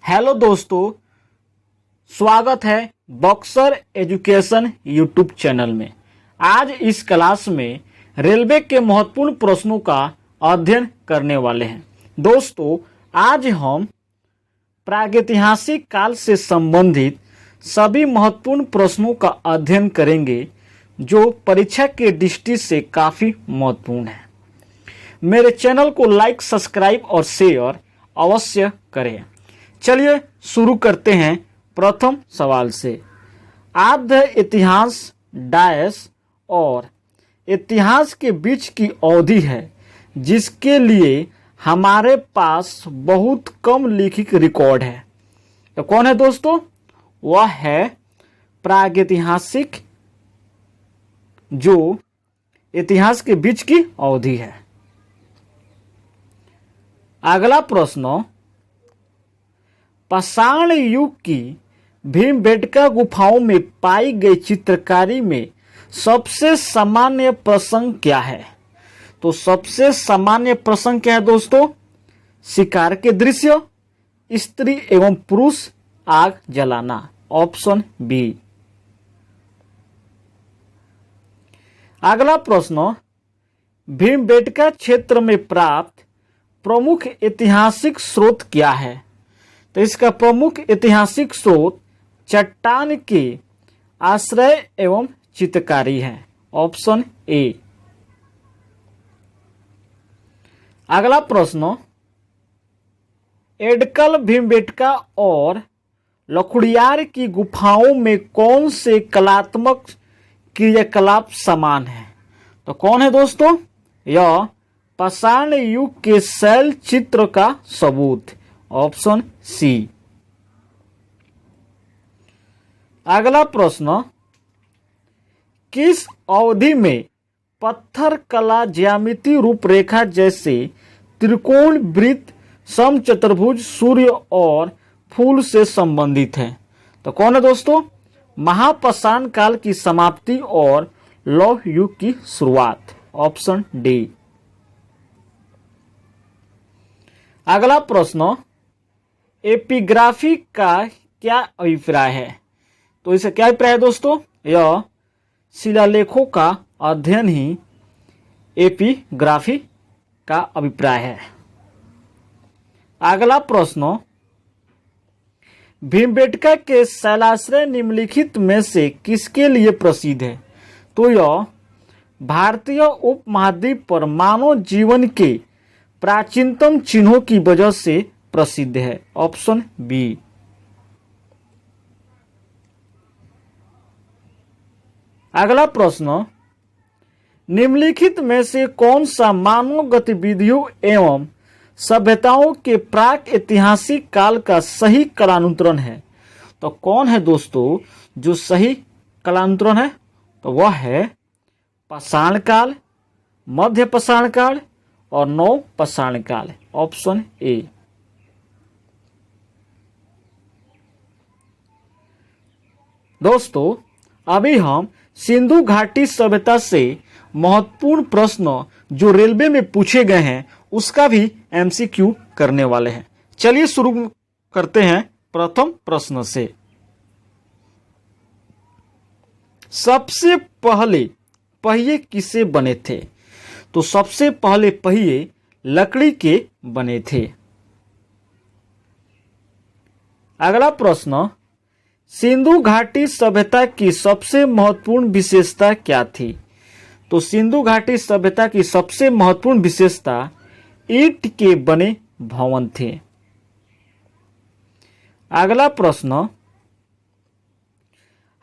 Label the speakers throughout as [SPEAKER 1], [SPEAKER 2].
[SPEAKER 1] Hello दोस्तों, स्वागत है बॉक्सर एजुकेशन यूट्यूब चैनल में। आज इस क्लास में रेलवे के महत्वपूर्ण प्रश्नों का अध्ययन करने वाले हैं। दोस्तों, आज हम प्रागैतिहासिक काल से संबंधित सभी महत्वपूर्ण प्रश्नों का अध्ययन करेंगे जो परीक्षा के दृष्टि से काफ़ी महत्वपूर्ण है। मेरे चैनल को लाइक, सब्सक्राइब और शेयर अवश्य करें। चलिए शुरू करते हैं प्रथम सवाल से। आद्य इतिहास डैश और इतिहास के बीच की अवधि है जिसके लिए हमारे पास बहुत कम लिखित रिकॉर्ड है। तो कौन है दोस्तों? वह है प्रागैतिहासिक, जो इतिहास के बीच की अवधि है। अगला प्रश्न, पाषाण युग की भीमबेटका गुफाओं में पाई गई चित्रकारी में सबसे सामान्य प्रसंग क्या है? तो सबसे सामान्य प्रसंग क्या है दोस्तों? शिकार के दृश्य, स्त्री एवं पुरुष आग जलाना। Option B. अगला प्रश्न, भीमबेटका क्षेत्र में प्राप्त प्रमुख ऐतिहासिक स्रोत क्या है? तो इसका प्रमुख ऐतिहासिक स्रोत चट्टान के आश्रय एवं चित्रकारी है। Option A. अगला प्रश्न, एडकल भीमबेटका और लखुड़ियार की गुफाओं में कौन से कलात्मक क्रियाकलाप समान है? तो कौन है दोस्तों? यह पाषाण युग के शैल चित्र का सबूत। Option C. अगला प्रश्न, किस अवधि में पत्थर कला ज्यामितीय रूपरेखा जैसे त्रिकोण, वृत्त, समचतुर्भुज, सूर्य और फूल से संबंधित है? तो कौन है दोस्तों? महापाषाण काल की समाप्ति और लौह युग की शुरुआत। Option D. अगला प्रश्न, एपिग्राफी का क्या अभिप्राय है? तो इसका क्या अभिप्राय है दोस्तों? यह शिलालेखों का अध्ययन ही एपिग्राफी का अभिप्राय है। अगला प्रश्न, भीमबेटका के शैलाश्रय निम्नलिखित में से किसके लिए प्रसिद्ध है? तो यह भारतीय उपमहाद्वीप पर मानव जीवन के प्राचीनतम चिन्हों की वजह से प्रसिद्ध है। Option B. अगला प्रश्न, निम्नलिखित में से कौन सा मानव गतिविधियों एवं सभ्यताओं के प्राक ऐतिहासिक काल का सही कालानुक्रम है? तो कौन है दोस्तों जो सही कालानुक्रम है? तो वह है पाषाण काल, मध्य पाषाण काल और नव पाषाण काल। Option A. दोस्तों, अभी हम सिंधु घाटी सभ्यता से महत्वपूर्ण प्रश्न जो रेलवे में पूछे गए हैं उसका भी एमसीक्यू करने वाले हैं। चलिए शुरू करते हैं प्रथम प्रश्न से। सबसे पहले पहिए किससे बने थे? तो सबसे पहले पहिए लकड़ी के बने थे। अगला प्रश्न, सिंधु घाटी सभ्यता की सबसे महत्वपूर्ण विशेषता क्या थी? तो सिंधु घाटी सभ्यता की सबसे महत्वपूर्ण विशेषता ईंट के बने भवन थे। अगला प्रश्न,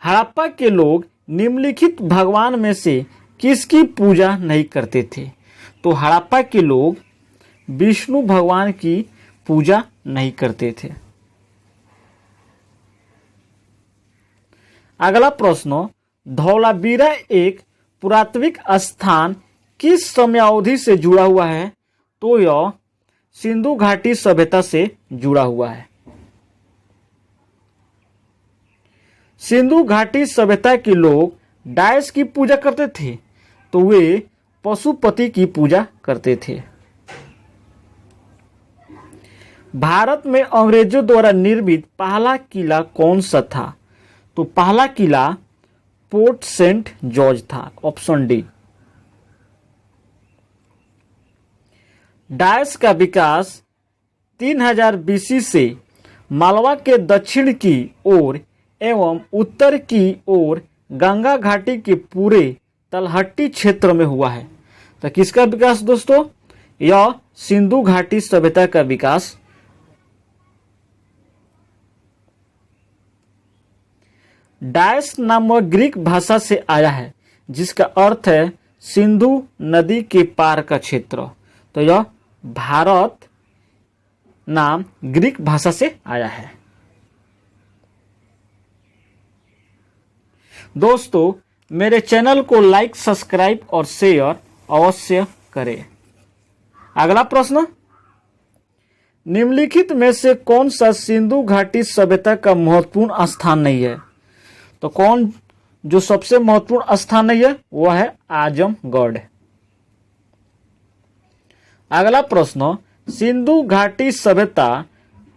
[SPEAKER 1] हड़प्पा के लोग निम्नलिखित भगवान में से किसकी पूजा नहीं करते थे? तो हड़प्पा के लोग विष्णु भगवान की पूजा नहीं करते थे। अगला प्रश्न, धौलावीरा एक पुरातात्विक स्थान किस समयावधि से जुड़ा हुआ है? तो यह सिंधु घाटी सभ्यता से जुड़ा हुआ है। सिंधु घाटी सभ्यता के लोग डैश की पूजा करते थे, तो वे पशुपति की पूजा करते थे। भारत में अंग्रेजों द्वारा निर्मित पहला किला कौन सा था? तो पहला किला पोर्ट सेंट जॉर्ज था, ऑप्शन डी। डायस का विकास 3000 बीसी से मालवा के दक्षिण की ओर एवं उत्तर की ओर गंगा घाटी के पूरे तलहट्टी क्षेत्र में हुआ है। तो किसका विकास दोस्तों? यह सिंधु घाटी सभ्यता का विकास। डायस नामक ग्रीक भाषा से आया है जिसका अर्थ है सिंधु नदी के पार का क्षेत्र। तो यह भारत नाम ग्रीक भाषा से आया है। दोस्तों, मेरे चैनल को लाइक, सब्सक्राइब और शेयर अवश्य करें। अगला प्रश्न, निम्नलिखित में से कौन सा सिंधु घाटी सभ्यता का महत्वपूर्ण स्थान नहीं है? तो कौन जो सबसे महत्वपूर्ण स्थान नहीं है वह है आजमगढ़। अगला प्रश्न, सिंधु घाटी सभ्यता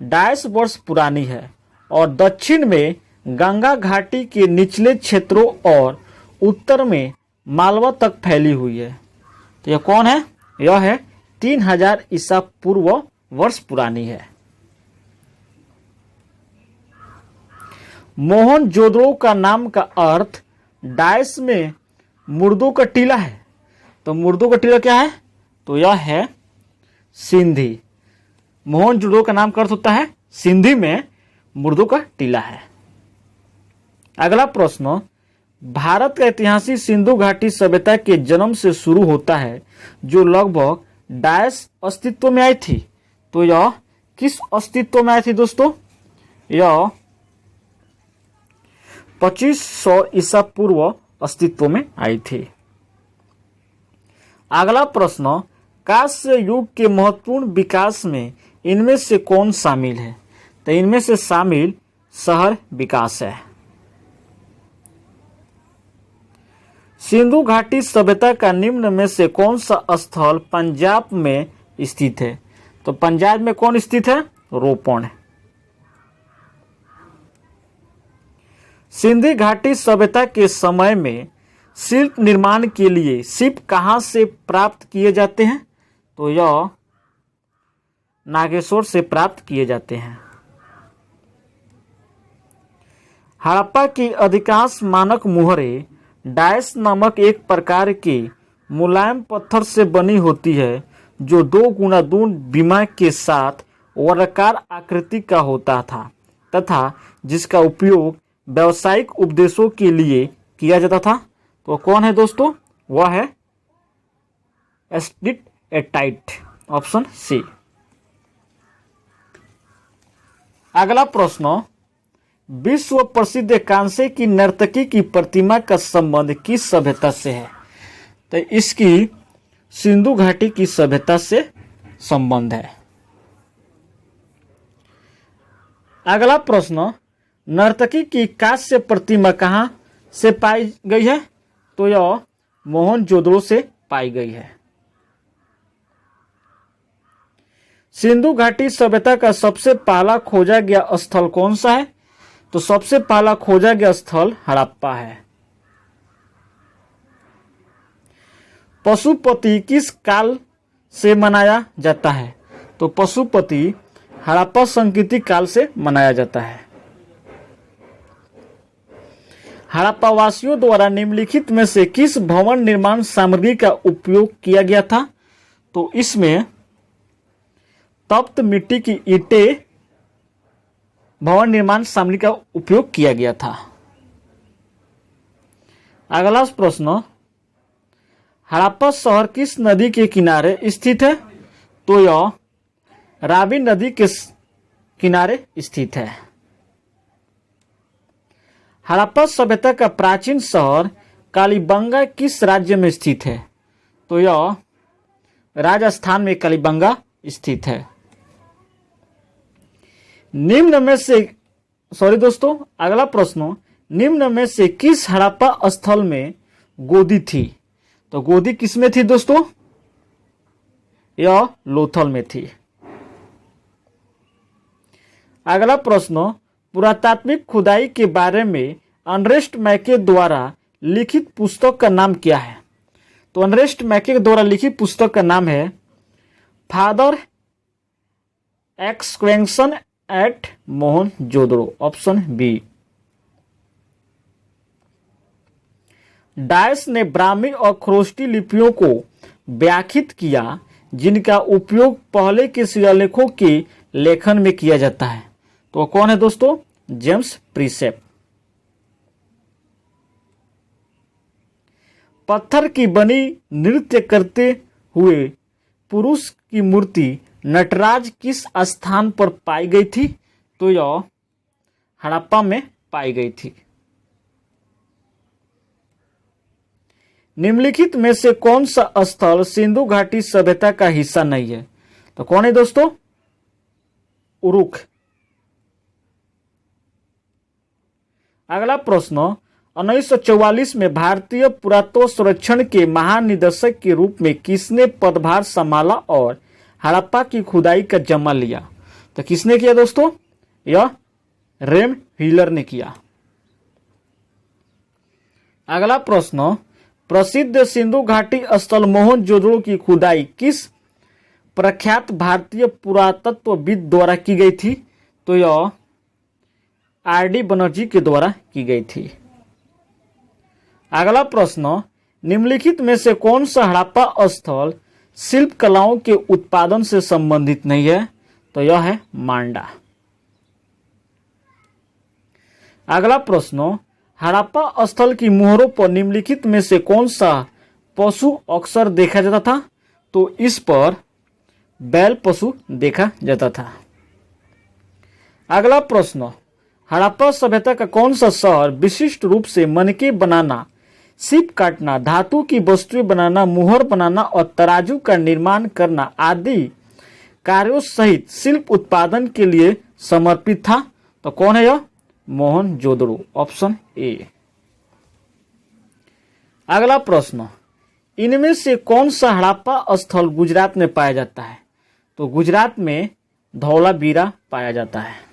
[SPEAKER 1] 250 वर्ष पुरानी है और दक्षिण में गंगा घाटी के निचले क्षेत्रों और उत्तर में मालवा तक फैली हुई है। तो यह कौन है? यह है 3000 ईसा पूर्व वर्ष पुरानी है। मोहनजोदड़ो का नाम का अर्थ डायस में मुर्दों का टीला है। तो मुर्दों का टीला क्या है? तो यह है सिंधी। मोहनजोदड़ो का नाम का अर्थ होता है सिंधी में मुर्दों का टीला है। अगला प्रश्न, भारत का ऐतिहासिक सिंधु घाटी सभ्यता के जन्म से शुरू होता है जो लगभग डायस अस्तित्व में आई थी। तो यह किस अस्तित्व में आई थी दोस्तों? यह 2500 ईसा पूर्व अस्तित्व में आई थी। अगला प्रश्न, कांस्य युग के महत्वपूर्ण विकास में इनमें से कौन शामिल है? तो इनमें से शामिल शहर विकास है। सिंधु घाटी सभ्यता का निम्न में से कौन सा स्थल पंजाब में स्थित है? तो पंजाब में कौन स्थित है? रोपण। सिंधु घाटी सभ्यता के समय में शिल्प निर्माण के लिए शिल्प कहाँ से प्राप्त किए जाते हैं? तो यह नागेश्वर से प्राप्त किए जाते हैं। हड़प्पा की अधिकांश मानक मुहरे डायस नामक एक प्रकार के मुलायम पत्थर से बनी होती है जो 2 गुना 2 बीमा के साथ वर्गाकार आकृति का होता था तथा जिसका उपयोग व्यावसायिक उद्देश्यों के लिए किया जाता था। तो कौन है दोस्तों? वह है एस्टिटाइट, ऑप्शन सी। अगला प्रश्न, विश्व प्रसिद्ध कांसे की नर्तकी की प्रतिमा का संबंध किस सभ्यता से है? तो इसकी सिंधु घाटी की सभ्यता से संबंध है। अगला प्रश्न, नर्तकी की कांस्य प्रतिमा कहां से पाई गई है? तो यह मोहनजोदड़ो से पाई गई है। सिंधु घाटी सभ्यता का सबसे पहला खोजा गया स्थल कौन सा है? तो सबसे पहला खोजा गया स्थल हड़प्पा है। पशुपति किस काल से मनाया जाता है? तो पशुपति हड़प्पा संस्कृति काल से मनाया जाता है। हड़प्पा वासियों द्वारा निम्नलिखित में से किस भवन निर्माण सामग्री का उपयोग किया गया था? तो इसमें तप्त मिट्टी की ईंटें भवन निर्माण सामग्री का उपयोग किया गया था। अगला प्रश्न, हड़प्पा शहर किस नदी के किनारे स्थित है? तो यह रावी नदी के किनारे स्थित है। हड़प्पा सभ्यता का प्राचीन शहर कालीबंगा किस राज्य में स्थित है? तो यह राजस्थान में कालीबंगा स्थित है। निम्न में से अगला प्रश्न, निम्न में से किस हड़प्पा स्थल में गोदी थी? तो गोदी किसमें थी दोस्तों? यह लोथल में थी। अगला प्रश्न, पुरातात्विक खुदाई के बारे में अर्नेस्ट मैके द्वारा लिखित पुस्तक का नाम क्या है? तो अर्नेस्ट मैके द्वारा लिखित पुस्तक का नाम है further excavation at Mohenjodaro, option B. डायस ने ब्राह्मी और खरोष्टी लिपियों को व्याख्यात किया जिनका उपयोग पहले के शिलालेखों के लेखन में किया जाता है। तो कौन है दोस्तों? जेम्स प्रिसेप। पत्थर की बनी नृत्य करते हुए पुरुष की मूर्ति नटराज किस स्थान पर पाई गई थी? तो यह हड़प्पा में पाई गई थी। निम्नलिखित में से कौन सा स्थल सिंधु घाटी सभ्यता का हिस्सा नहीं है? तो कौन है दोस्तों? उरुक। अगला प्रश्न, 1944 में भारतीय पुरातत्व सर्वेक्षण के महानिदेशक के रूप में किसने पदभार संभाला और हड़प्पा की खुदाई का जिम्मा लिया? तो किसने किया दोस्तों? यह रेम व्हीलर ने किया। अगला प्रश्न, प्रसिद्ध सिंधु घाटी स्थल मोहनजोदड़ो की खुदाई किस प्रख्यात भारतीय पुरातत्वविद द्वारा की गई थी? तो यह आर.डी. बनर्जी के द्वारा की गई थी। अगला प्रश्न, निम्नलिखित में से कौन सा हड़प्पा स्थल शिल्प कलाओं के उत्पादन से संबंधित नहीं है? तो यह है मांडा। अगला प्रश्न, हड़प्पा स्थल की मोहरों पर निम्नलिखित में से कौन सा पशु अक्सर देखा जाता था? तो इस पर बैल पशु देखा जाता था। अगला प्रश्न, हड़प्पा सभ्यता का कौन सा शहर विशिष्ट रूप से मनके बनाना, सीप काटना, धातु की वस्तुएं बनाना, मुहर बनाना और तराजू का निर्माण करना आदि कार्यों सहित शिल्प उत्पादन के लिए समर्पित था? तो कौन है यह? Mohenjodaro, option A. अगला प्रश्न, इनमें से कौन सा हड़प्पा स्थल गुजरात में पाया जाता है? तो गुजरात में धौलावीरा पाया जाता है।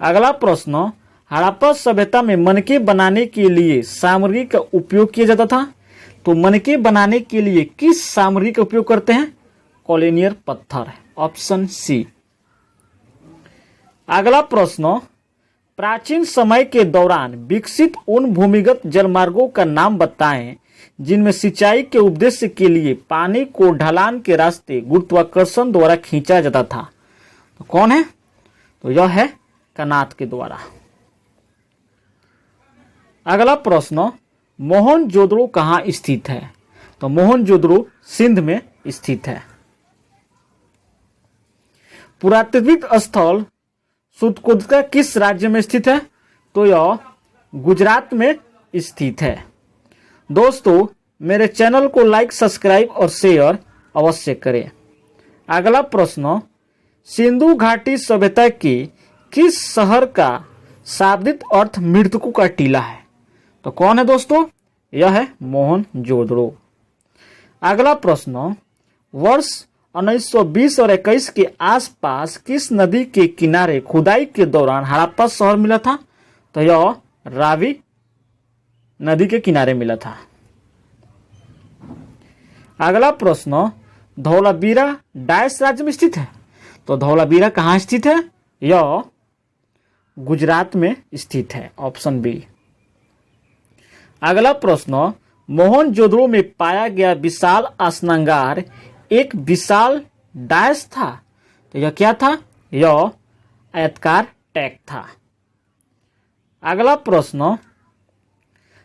[SPEAKER 1] अगला प्रश्न, हड़प्पा सभ्यता में मनके बनाने के लिए सामग्री का उपयोग किया जाता था? तो मनके बनाने के लिए किस सामग्री का उपयोग करते हैं? कॉलिनियर पत्थर, ऑप्शन सी। अगला प्रश्न, प्राचीन समय के दौरान विकसित उन भूमिगत जलमार्गों का नाम बताएं जिनमें सिंचाई के उद्देश्य के लिए पानी को ढलान के रास्ते गुरुत्वाकर्षण द्वारा खींचा जाता था। तो कौन है? तो यह है कनात के द्वारा। अगला प्रश्न, मोहनजोदड़ो कहाँ स्थित है? तो मोहनजोदड़ो सिंध में स्थित है। पुरातात्विक स्थल सुतकोदिका किस राज्य में स्थित है? तो यह गुजरात में स्थित है। दोस्तों, मेरे चैनल को लाइक, सब्सक्राइब और शेयर अवश्य करें। अगला प्रश्न, सिंधु घाटी सभ्यता के किस शहर का शाब्दिक अर्थ मृतकों का टीला है? तो कौन है दोस्तों? यह है मोहनजोदड़ो। अगला प्रश्न, वर्ष 1920 और 21 के आसपास किस नदी के किनारे खुदाई के दौरान हड़प्पा शहर मिला था? तो यह रावी नदी के किनारे मिला था। अगला प्रश्न, धौलावीरा डायस राज्य में स्थित है? तो धौलावीरा कहाँ स्थित है? यह गुजरात में स्थित है, ऑप्शन बी। अगला प्रश्न, मोहनजोदड़ो में पाया गया विशाल स्नानागार एक विशाल डायस था? तो यह क्या था? यह आयताकार टैंक था। अगला प्रश्न,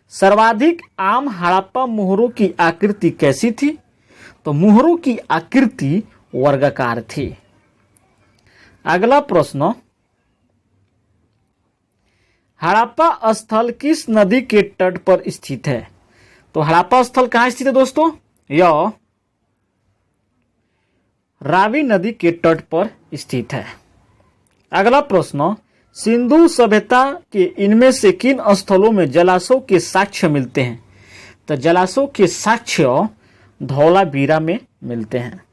[SPEAKER 1] सर्वाधिक आम हड़प्पा मोहरों की आकृति कैसी थी? तो मोहरों की आकृति वर्गाकार थी। अगला प्रश्न, हड़प्पा स्थल किस नदी के तट पर स्थित है? तो हड़प्पा स्थल कहाँ स्थित है दोस्तों? यह रावी नदी के तट पर स्थित है। अगला प्रश्न, सिंधु सभ्यता के इनमें से किन स्थलों में जलाशयों के साक्ष्य मिलते हैं? तो जलाशयों के साक्ष्य धौलावीरा में मिलते हैं।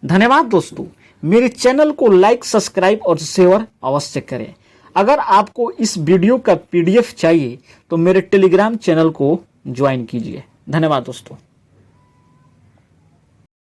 [SPEAKER 1] धन्यवाद दोस्तों, मेरे चैनल को लाइक, सब्सक्राइब और शेयर अवश्य करें। अगर आपको इस वीडियो का PDF चाहिए तो मेरे टेलीग्राम चैनल को ज्वाइन कीजिए। धन्यवाद दोस्तों।